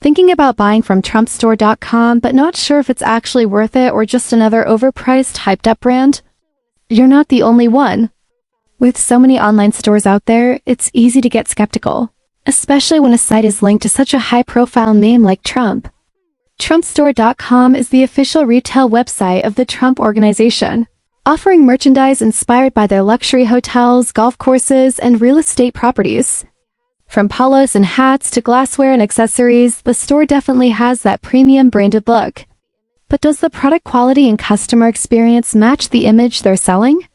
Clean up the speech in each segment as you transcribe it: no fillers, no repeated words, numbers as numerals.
Thinking about buying from trumpstore.com but not sure if it's actually worth it or just another overpriced, hyped-up brand? You're not the only one. With so many online stores out there, it's easy to get skeptical, especially when a site is linked to such a high-profile name like Trump. Trumpstore.com is the official retail website of the Trump Organization, offering merchandise inspired by their luxury hotels, golf courses, and real estate properties. From polos and hats to glassware and accessories, the store definitely has that premium branded look. But does the product quality and customer experience match the image they're selling?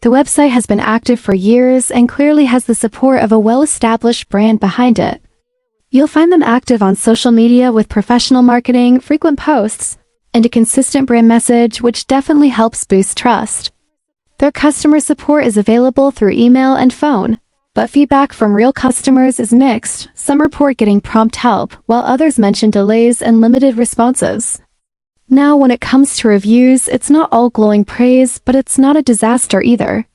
The website has been active for years and clearly has the support of a well-established brand behind it. You'll find them active on social media with professional marketing, frequent posts, and a consistent brand message, which definitely helps boost trust. Their customer support is available through email and phone, but feedback from real customers is mixed. Some report getting prompt help, while others mention delays and limited responses. Now, when it comes to reviews, it's not all glowing praise, but it's not a disaster either.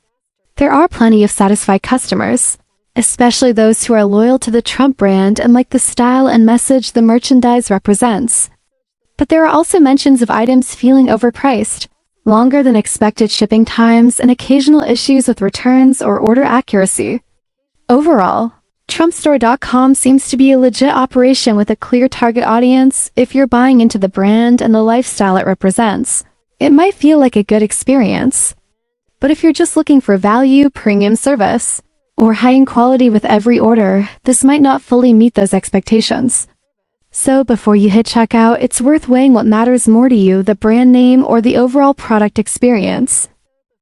There are plenty of satisfied customers, especially those who are loyal to the Trump brand and like the style and message the merchandise represents. But there are also mentions of items feeling overpriced, longer than expected shipping times, and occasional issues with returns or order accuracy. Overall, trumpstore.com seems to be a legit operation with a clear target audience. If you're buying into the brand and the lifestyle it represents, it might feel like a good experience. But if you're just looking for value, premium service, or high-end quality with every order, this might not fully meet those expectations. So before you hit checkout, it's worth weighing what matters more to you, the brand name or the overall product experience.